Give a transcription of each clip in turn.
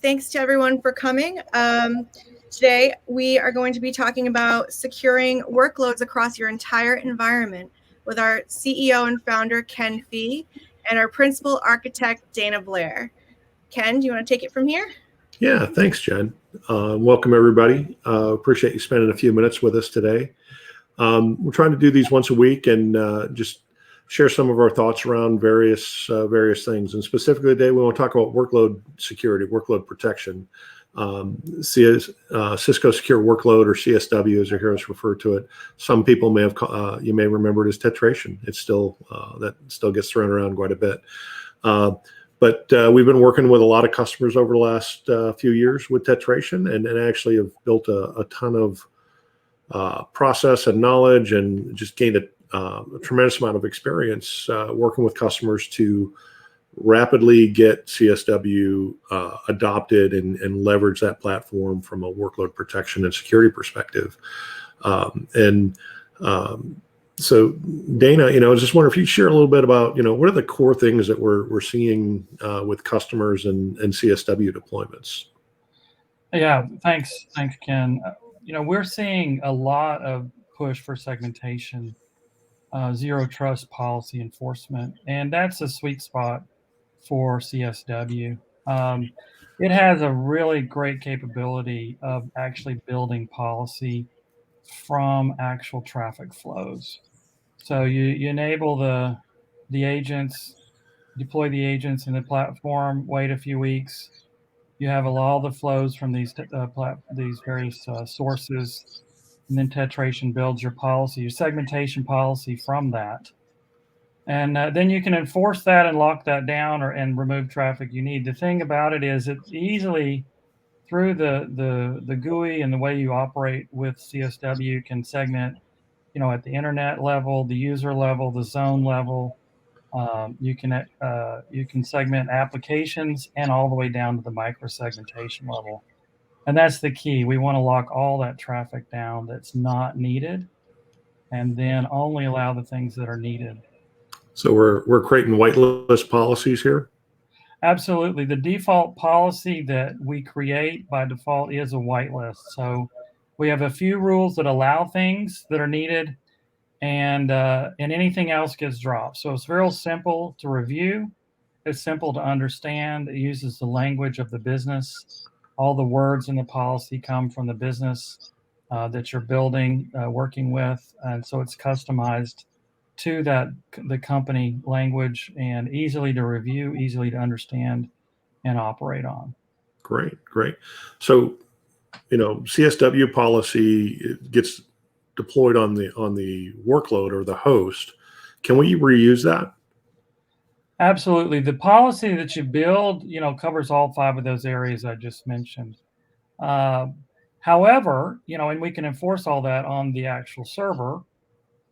Thanks to everyone for coming. Today, we are going to be talking about securing workloads across your entire environment with our CEO and founder, Ken Fee, and our principal architect, Dana Blair. Ken, do you want to take it from here? Yeah, thanks, Jen. Welcome, everybody. Appreciate you spending a few minutes with us today. We're trying to do these once a week and just share some of our thoughts around various things. And specifically today, we want to talk about workload security, workload protection. Cisco Secure Workload, or CSW, as you hear us refer to it. Some people you may remember it as tetration. It's still that still gets thrown around quite a bit. But we've been working with a lot of customers over the last few years with tetration, and actually have built a ton of process and knowledge, and just gained a tremendous amount of experience working with customers to rapidly get CSW adopted and leverage that platform from a workload protection and security perspective. So Dana, I was just wondering if you'd share a little bit about, what are the core things that we're seeing with customers and CSW deployments? Yeah, thanks, Ken. We're seeing a lot of push for segmentation, zero trust policy enforcement, and that's a sweet spot for CSW. It has a really great capability of actually building policy from actual traffic flows. So you enable the agents, deploy the agents in the platform, wait a few weeks. You have all the flows from these various sources, and then tetration builds your policy, your segmentation policy from that. And then you can enforce that and lock that down and remove traffic you need. The thing about it is it easily, through the GUI and the way you operate with CSW, can segment, at the internet level, the user level, the zone level. You can segment applications and all the way down to the micro-segmentation level. And that's the key. We want to lock all that traffic down that's not needed, and then only allow the things that are needed. So we're creating whitelist policies here? Absolutely. The default policy that we create by default is a whitelist. So we have a few rules that allow things that are needed, and anything else gets dropped. So it's very simple to review. It's simple to understand. It uses the language of the business. All the words in the policy come from the business that you're building, working with, and so it's customized to the company language, and easily to review, easily to understand and operate on. Great. So, CSW policy gets deployed on the workload or the host. Can we reuse that? Absolutely. The policy that you build, covers all 5 of those areas I just mentioned. However, and we can enforce all that on the actual server.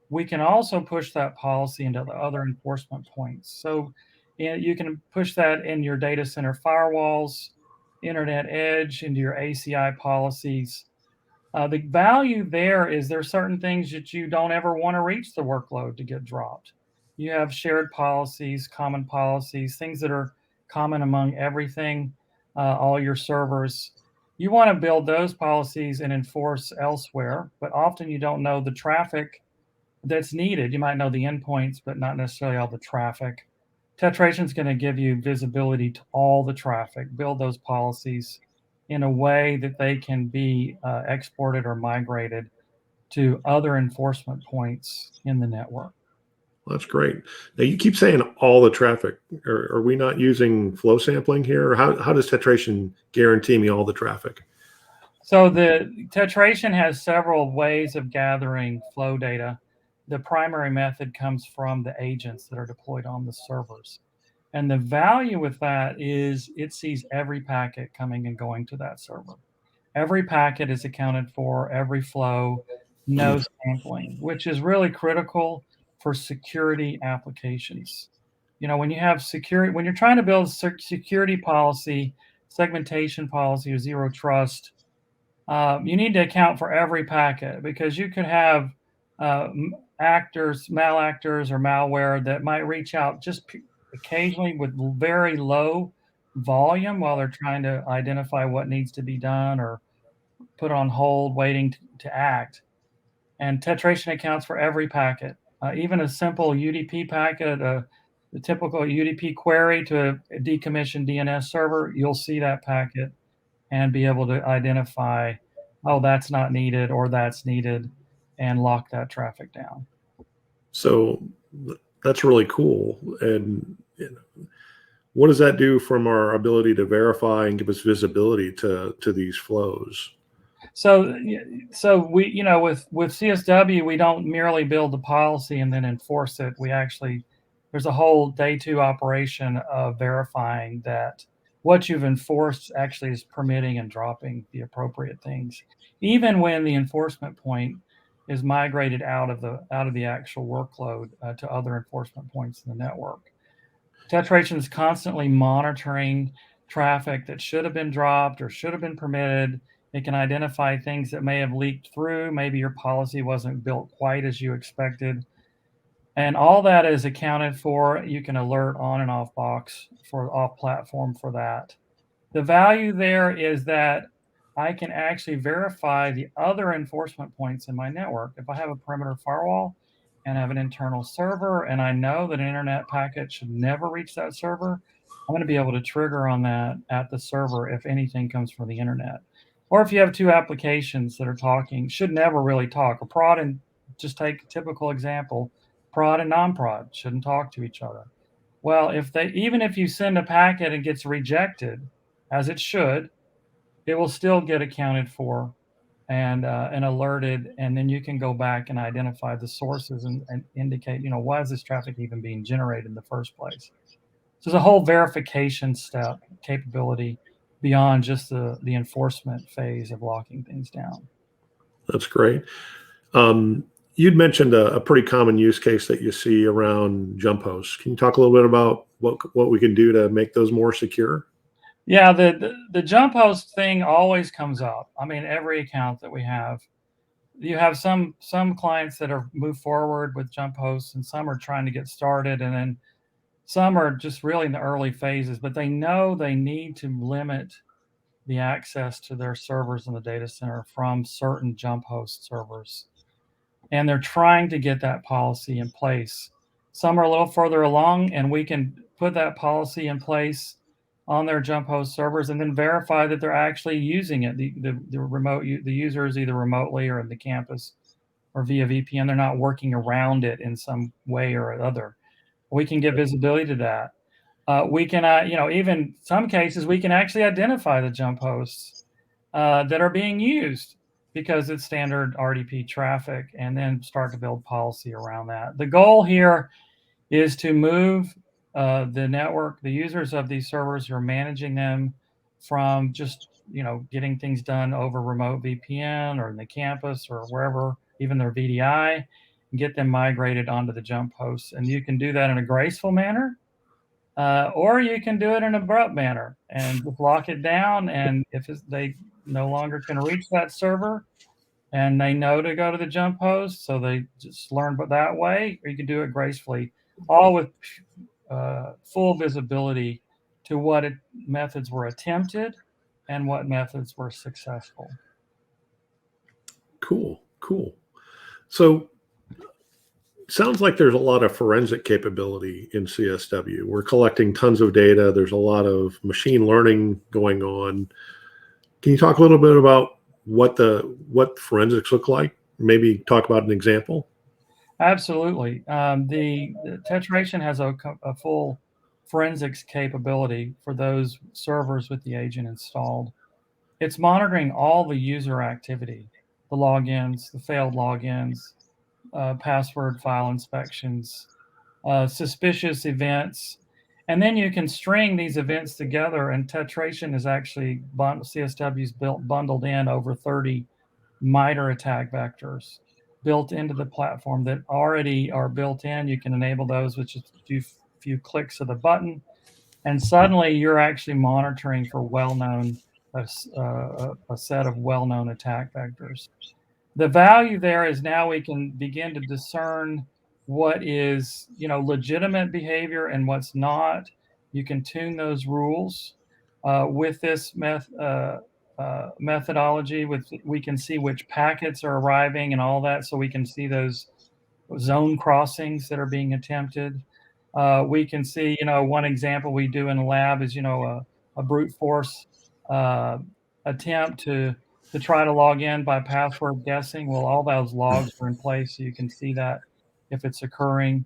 We can also push that policy into the other enforcement points. So you can push that in your data center firewalls, internet edge, into your ACI policies. The value there is there's certain things that you don't ever want to reach the workload to get dropped. You have shared policies, common policies, things that are common among everything, all your servers. You want to build those policies and enforce elsewhere, but often you don't know the traffic that's needed. You might know the endpoints, but not necessarily all the traffic. Tetration is going to give you visibility to all the traffic, build those policies in a way that they can be exported or migrated to other enforcement points in the network. Well, that's great. Now, you keep saying all the traffic. Are we not using flow sampling here? Or how does tetration guarantee me all the traffic? So the tetration has several ways of gathering flow data. The primary method comes from the agents that are deployed on the servers. And the value with that is it sees every packet coming and going to that server. Every packet is accounted for, every flow, no sampling, which is really critical for security applications. When you have security, when you're trying to build security policy, segmentation policy, or zero trust, you need to account for every packet, because you could have malactors or malware that might reach out just occasionally with very low volume while they're trying to identify what needs to be done or put on hold, waiting to act. And tetration accounts for every packet, even a simple UDP packet, the typical UDP query to a decommissioned DNS server. You'll see that packet and be able to identify, oh, that's not needed or that's needed, and lock that traffic down. So that's really cool. And what does that do from our ability to verify and give us visibility to these flows? So we, with CSW, we don't merely build the policy and then enforce it. We actually, there's a whole day two operation of verifying that what you've enforced actually is permitting and dropping the appropriate things, even when the enforcement point is migrated out of the actual workload to other enforcement points in the network. Tetration is constantly monitoring traffic that should have been dropped or should have been permitted. It can identify things that may have leaked through. Maybe your policy wasn't built quite as you expected. And all that is accounted for. You can alert on and off box for off platform for that. The value there is that I can actually verify the other enforcement points in my network. If I have a perimeter firewall and I have an internal server and I know that an internet packet should never reach that server, I'm going to be able to trigger on that at the server if anything comes from the internet. Or if you have two applications that are talking, should never really talk. A prod, and just take a typical example, prod and non-prod shouldn't talk to each other. Well, even if you send a packet and gets rejected, as it should, it will still get accounted for and alerted, and then you can go back and identify the sources and indicate, why is this traffic even being generated in the first place? So there's a whole verification step capability beyond just the enforcement phase of locking things down. That's great. You'd mentioned a pretty common use case that you see around jump hosts. Can you talk a little bit about what we can do to make those more secure? Yeah, the jump host thing always comes up. I mean, every account that we have, you have some clients that are moved forward with jump hosts, and some are trying to get started, and then some are just really in the early phases, but they know they need to limit the access to their servers in the data center from certain jump host servers. And they're trying to get that policy in place. Some are a little further along, and we can put that policy in place on their jump host servers and then verify that they're actually using it. The users either remotely or in the campus or via VPN, they're not working around it in some way or other. We can get visibility to that. We can, even some cases, we can actually identify the jump hosts that are being used because it's standard RDP traffic, and then start to build policy around that. The goal here is to move the network, the users of these servers who are managing them, from just getting things done over remote VPN or in the campus or wherever, even their VDI, and get them migrated onto the jump hosts. And you can do that in a graceful manner, or you can do it in an abrupt manner and just lock it down. And if they no longer can reach that server and they know to go to the jump host, so they just learn that way, or you can do it gracefully, all with full visibility to what methods were attempted and what methods were successful. Cool. So sounds like there's a lot of forensic capability in CSW. We're collecting tons of data. There's a lot of machine learning going on. Can you talk a little bit about what forensics look like? Maybe talk about an example. Absolutely. The Tetration has a full forensics capability for those servers with the agent installed. It's monitoring all the user activity, the logins, the failed logins, password file inspections, suspicious events. And then you can string these events together, and Tetration is actually, CSW's bundled in over 30 MITRE attack vectors built into the platform that already are built in. You can enable those with just a few clicks of the button, and suddenly you're actually monitoring for a set of well-known attack vectors. The value there is now we can begin to discern what is legitimate behavior and what's not. You can tune those rules. With this methodology, we can see which packets are arriving and all that, so we can see those zone crossings that are being attempted. We can see, one example we do in the lab is, a brute force attempt to try to log in by password guessing. Well, all those logs are in place, so you can see that if it's occurring.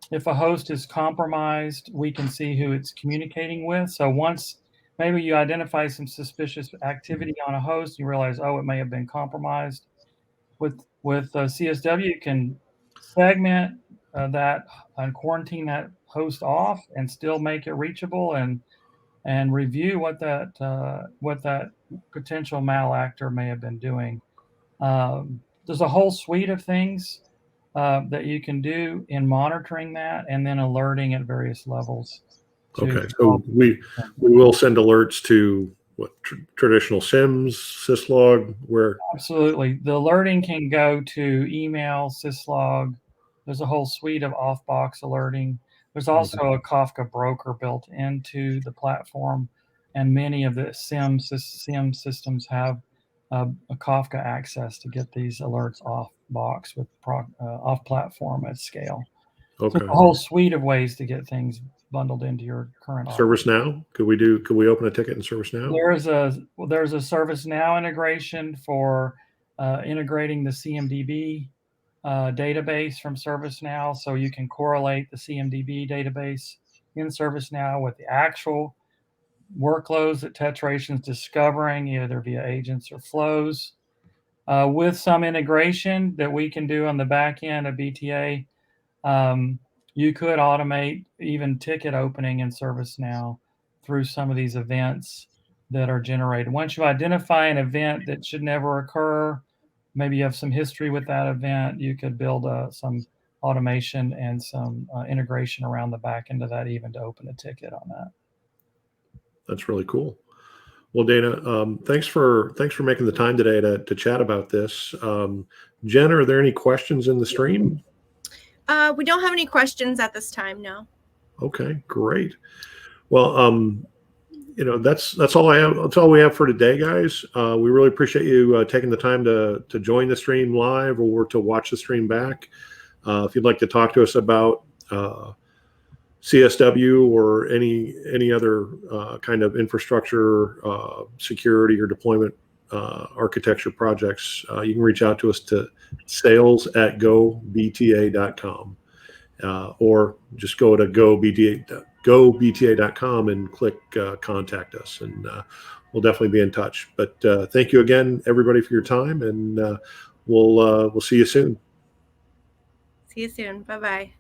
If a host is compromised, we can see who it's communicating with. So once maybe you identify some suspicious activity on a host, you realize, oh, it may have been compromised. With CSW, you can segment that and quarantine that host off and still make it reachable, and review what that potential malactor may have been doing. There's a whole suite of things that you can do in monitoring that, and then alerting at various levels. Okay, so we will send alerts to what, traditional SIMs, syslog, where? Absolutely. The alerting can go to email, syslog. There's a whole suite of off-box alerting. There's also a Kafka broker built into the platform, and many of the SIM systems have a Kafka access to get these alerts off-box with off-platform at scale. Okay. So a whole suite of ways to get things bundled into your current ServiceNow. Could we open a ticket in ServiceNow? There's a ServiceNow integration for integrating the CMDB database from ServiceNow, so you can correlate the CMDB database in ServiceNow with the actual workloads that Tetration is discovering, either via agents or flows. With some integration that we can do on the back end of BTA, you could automate even ticket opening in ServiceNow through some of these events that are generated. Once you identify an event that should never occur, maybe you have some history with that event, you could build some automation and some integration around the back end of that, even to open a ticket on that. That's really cool. Well, Dana, thanks for making the time today to chat about this. Jen, are there any questions in the stream? We don't have any questions at this time, no. Okay, great. Well, that's all I have. That's all we have for today, guys. We really appreciate you taking the time to join the stream live or to watch the stream back. If you'd like to talk to us about CSW or any other kind of infrastructure, security, or deployment architecture projects, you can reach out to us to sales@gobta.com, or just go to gobta.com and click contact us, and we'll definitely be in touch. But thank you again, everybody, for your time, and we'll see you soon. See you soon. Bye-bye.